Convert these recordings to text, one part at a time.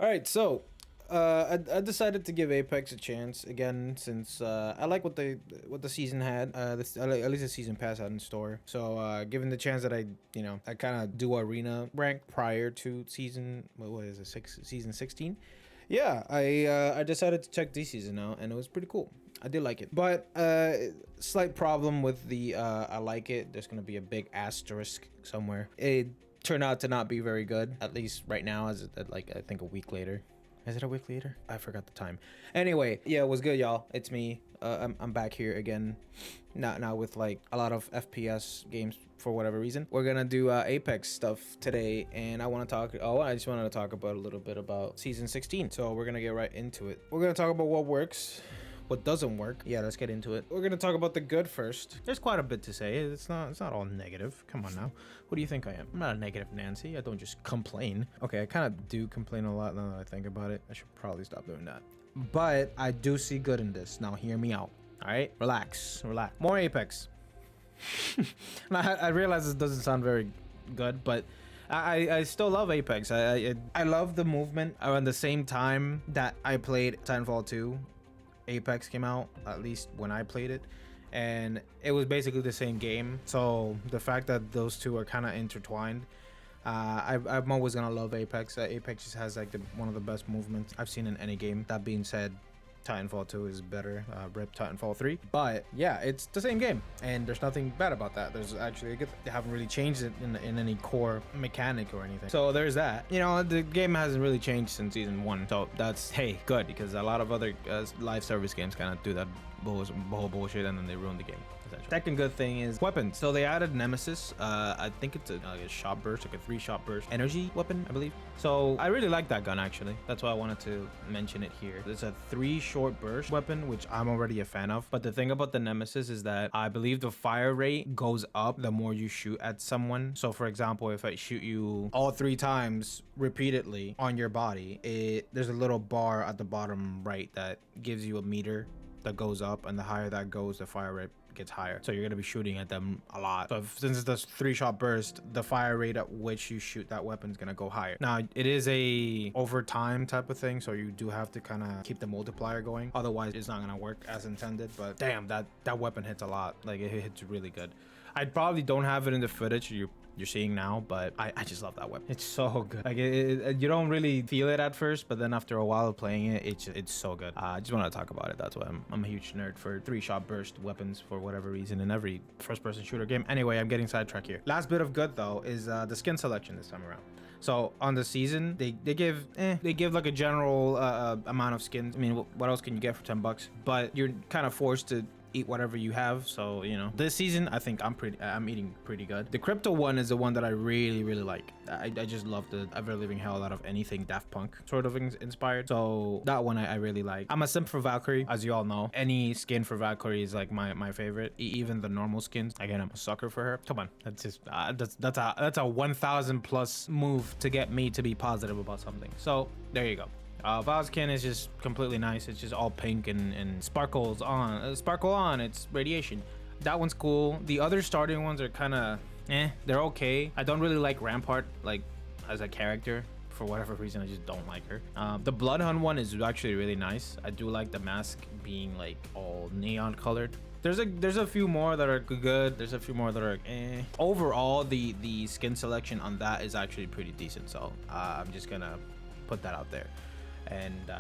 All right, so I decided to give Apex a chance again since I like what the season had. At least the season pass had in store. So given the chance that I kind of do arena rank prior to season what is it season 16. Yeah, I decided to check this season out, and it was pretty cool. I did like it, but slight problem with the I like it. There's gonna be a big asterisk somewhere. It turned out to not be very good, at least right now, as like I think a week later. Is it a week later? I forgot the time. Anyway, yeah, it was good, y'all. It's me. I'm back here again. Not with like a lot of FPS games for whatever reason. We're gonna do Apex stuff today, and I just wanted to talk about a little bit about season 16. So we're gonna get right into it. We're gonna talk about what works, what doesn't work. Yeah, let's get into it. We're gonna talk about the good first. There's quite a bit to say. It's not all negative. Come on now. What do you think I am? I'm not a negative Nancy. I don't just complain. Okay, I kind of do complain a lot now that I think about it. I should probably stop doing that. But I do see good in this. Now hear me out. All right, relax. More Apex. I realize this doesn't sound very good, but I still love Apex. I love the movement. Around the same time that I played Titanfall 2, Apex came out, at least when I played it, and it was basically the same game. So the fact that those two are kind of intertwined, I'm always gonna love Apex. Apex just has like one of the best movements I've seen in any game. That being said, Titanfall 2 is better. Rip Titanfall 3. But yeah, it's the same game, and there's nothing bad about that. There's actually they haven't really changed it in any core mechanic or anything. So there's that. You know, the game hasn't really changed since season 1. So that's, hey, good, because a lot of other live service games kind of do that whole bullshit, and then they ruin the game. Second good thing is weapons. So they added Nemesis. I think it's a shot burst, like a 3-shot burst energy weapon, I believe. So I really like that gun, actually. That's why I wanted to mention it here. It's a 3-short burst weapon, which I'm already a fan of. But the thing about the Nemesis is that I believe the fire rate goes up the more you shoot at someone. So for example, if I shoot you all 3 times repeatedly on your body, there's a little bar at the bottom right that gives you a meter that goes up, and the higher that goes, the fire rate gets higher. So you're going to be shooting at them a lot. So since it's this 3-shot burst, the fire rate at which you shoot that weapon is going to go higher. Now, it is a overtime type of thing, so you do have to kind of keep the multiplier going. Otherwise, it's not going to work as intended. But damn, that weapon hits a lot. Like, it hits really good. I probably don't have it in the footage you're seeing now, but I just love that weapon. It's so good. Like, you don't really feel it at first, but then after a while of playing it, it's so good. I just want to talk about it. That's why I'm a huge nerd for 3-shot burst weapons for whatever reason in every first-person shooter game. Anyway, I'm getting sidetracked here. Last bit of good though is the skin selection this time around. So on the season, they give like a general amount of skins. I mean, what else can you get for $10? But you're kind of forced to eat whatever you have. So, you know, this season I think I'm eating pretty good. The crypto one is the one that I really like. I just love the ever living hell out of anything Daft Punk sort of inspired. So that one I really like. I'm a simp for Valkyrie, as you all know. Any skin for Valkyrie is like my favorite. Even the normal skins. Again, I'm a sucker for her. Come on, that's just that's a 1,000 plus move to get me to be positive about something. So there you go. Valskin is just completely nice. It's just all pink and sparkle on. It's radiation. That one's cool. The other starting ones are kind of they're okay. I don't really like Rampart like as a character. For whatever reason, I just don't like her. The Bloodhound one is actually really nice. I do like the mask being like all neon colored. There's a few more that are good. There's a few more that are Overall, the skin selection on that is actually pretty decent. So I'm just gonna put that out there. And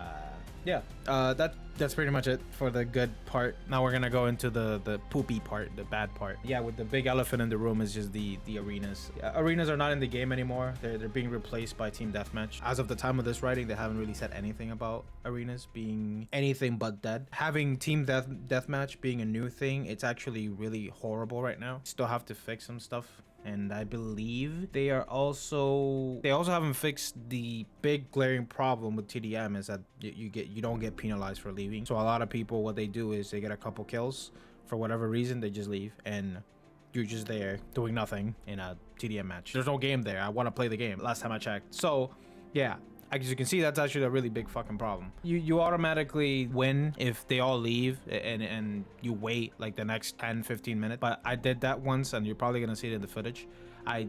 yeah, that's pretty much it for the good part. Now we're gonna go into the poopy part, the bad part. Yeah, with the big elephant in the room is just the arenas. Arenas are not in the game anymore. They're being replaced by team deathmatch. As of the time of this writing, they haven't really said anything about arenas being anything but dead. Having team deathmatch being a new thing, it's actually really horrible right now. Still have to fix some stuff. And I believe they also haven't fixed the big glaring problem with TDM is that you don't get penalized for leaving. So a lot of people, what they do is they get a couple kills for whatever reason, they just leave, and you're just there doing nothing in a TDM match. There's no game there. I want to play the game last time I checked. So yeah, as you can see, that's actually a really big fucking problem. You automatically win if they all leave and you wait like the next 10-15 minutes. But I did that once, and you're probably gonna see it in the footage. I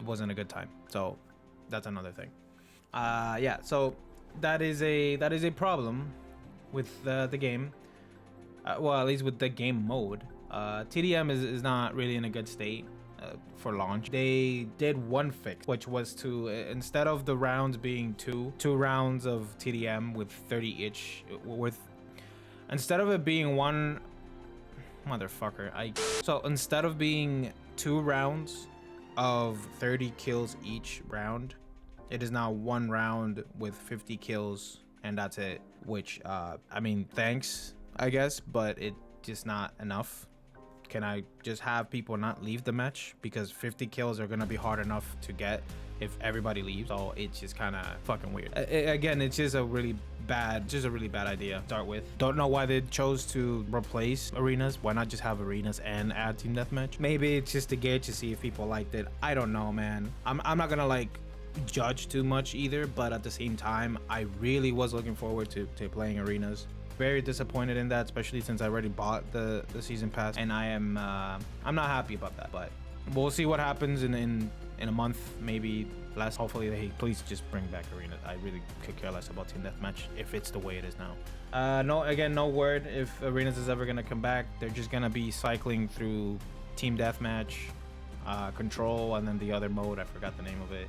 wasn't a good time. So that's another thing. Yeah, so that is a problem with the game. Well, at least with the game mode. TDM is not really in a good state for launch. They did one fix, which was to instead of the rounds being two rounds of TDM with 30 each, with instead of it being one motherfucker, so instead of being 2 rounds of 30 kills each round, it is now 1 round with 50 kills and that's it. Which I mean, thanks, I guess, but it just not enough. Can I just have people not leave the match? Because 50 kills are gonna be hard enough to get if everybody leaves. So it's just kind of fucking weird. Again, it's just a really bad idea to start with. Don't know why they chose to replace arenas. Why not just have arenas and add team deathmatch? Maybe it's just a gauge to see if people liked it. I don't know, man. I'm not gonna like judge too much either, but at the same time, I really was looking forward to playing arenas. Very disappointed in that, especially since I already bought the season pass, and I'm not happy about that. But we'll see what happens in a month, maybe less. Hopefully they please just bring back arena. I really could care less about team deathmatch if it's the way it is now. No word if arenas is ever gonna come back. They're just gonna be cycling through team deathmatch, control, and then the other mode, I forgot the name of it,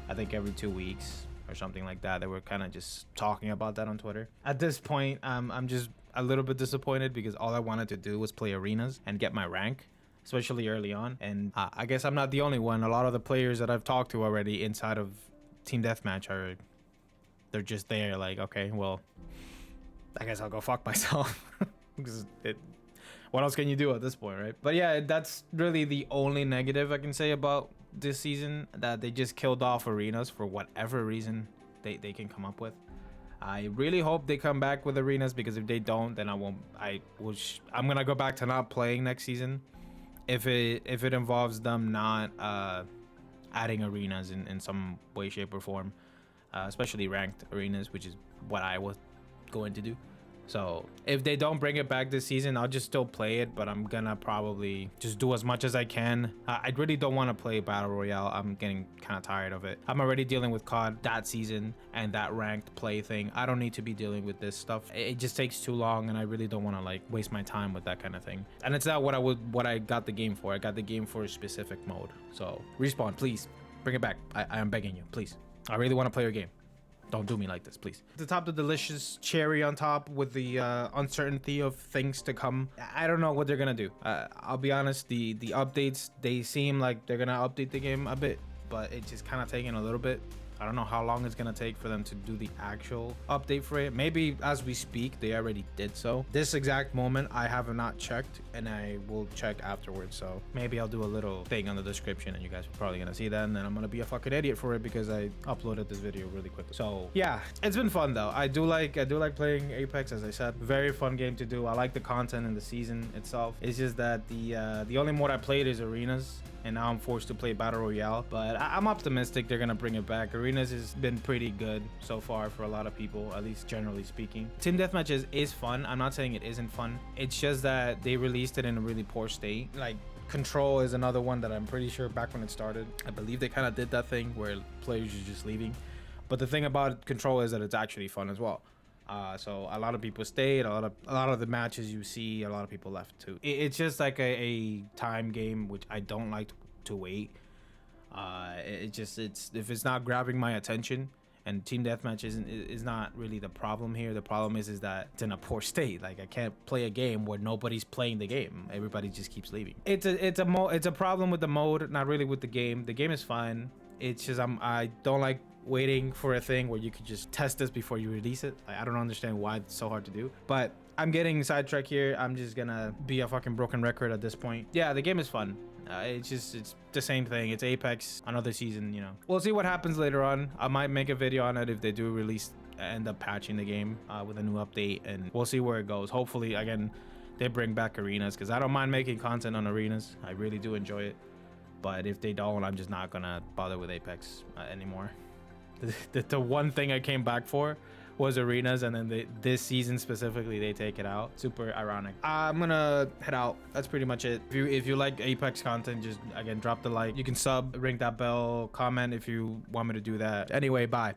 I think every 2 weeks or something like that. They were kind of just talking about that on Twitter. At this point, I'm just a little bit disappointed because all I wanted to do was play arenas and get my rank, especially early on. And I guess I'm not the only one. A lot of the players that I've talked to already inside of Team Deathmatch they're just there like, okay, well, I guess I'll go fuck myself. Because what else can you do at this point, right? But yeah, that's really the only negative I can say about this season, that they just killed off arenas for whatever reason they can come up with. I really hope they come back with arenas, because if they don't, then I'm gonna go back to not playing next season if it involves them not adding arenas in some way, shape, or form, especially ranked arenas, which is what I was going to do. So if they don't bring it back this season, I'll just still play it, but I'm gonna probably just do as much as I can. I really don't want to play Battle Royale. I'm getting kind of tired of it. I'm already dealing with COD that season and that ranked play thing. I don't need to be dealing with this stuff. It just takes too long, and I really don't want to like waste my time with that kind of thing. And it's not what I got the game for. I got the game for a specific mode. So Respawn, please bring it back. I am begging you, please. I really want to play your game. Don't do me like this, please. To top the delicious cherry on top with the uncertainty of things to come, I don't know what they're gonna do. I'll be honest, the updates, they seem like they're gonna update the game a bit, but it's just kind of taking a little bit. I don't know how long it's gonna take for them to do the actual update for it. Maybe as we speak, they already did so. This exact moment, I have not checked, and I will check afterwards. So maybe I'll do a little thing on the description, and you guys are probably gonna see that, and then I'm gonna be a fucking idiot for it because I uploaded this video really quickly. So yeah, it's been fun though. I do like playing Apex, as I said. Very fun game to do. I like the content in the season itself. It's just that the only mode I played is arenas, and now I'm forced to play Battle Royale. But I'm optimistic they're gonna bring it back. Arenas has been pretty good so far for a lot of people, at least generally speaking. Team Deathmatch is fun. I'm not saying it isn't fun. It's just that they released it in a really poor state. Like, Control is another one that I'm pretty sure back when it started, I believe they kind of did that thing where players are just leaving. But the thing about Control is that it's actually fun as well. So a lot of people stayed. A lot of the matches you see, a lot of people left too. It's just like a time game, which I don't like to wait. It's if it's not grabbing my attention, and Team Deathmatch is not really the problem here. The problem is that it's in a poor state. Like, I can't play a game where nobody's playing the game. Everybody just keeps leaving. It's a problem with the mode, not really with the game. The game is fine. It's just I don't like waiting for a thing where you could just test this before you release it. I don't understand why it's so hard to do, but I'm getting sidetracked here. I'm just gonna be a fucking broken record at this point. Yeah, the game is fun. It's the same thing. It's Apex, another season, you know. We'll see what happens later on. I might make a video on it if they do end up patching the game with a new update, and we'll see where it goes. Hopefully, again, they bring back arenas, because I don't mind making content on arenas. I really do enjoy it. But if they don't, I'm just not gonna bother with Apex anymore. The one thing I came back for was arenas, and then this season specifically they take it out. Super ironic. I'm gonna head out. That's pretty much it. If you like Apex content, just again drop the like. You can sub, ring that bell, comment if you want me to do that. Anyway, bye.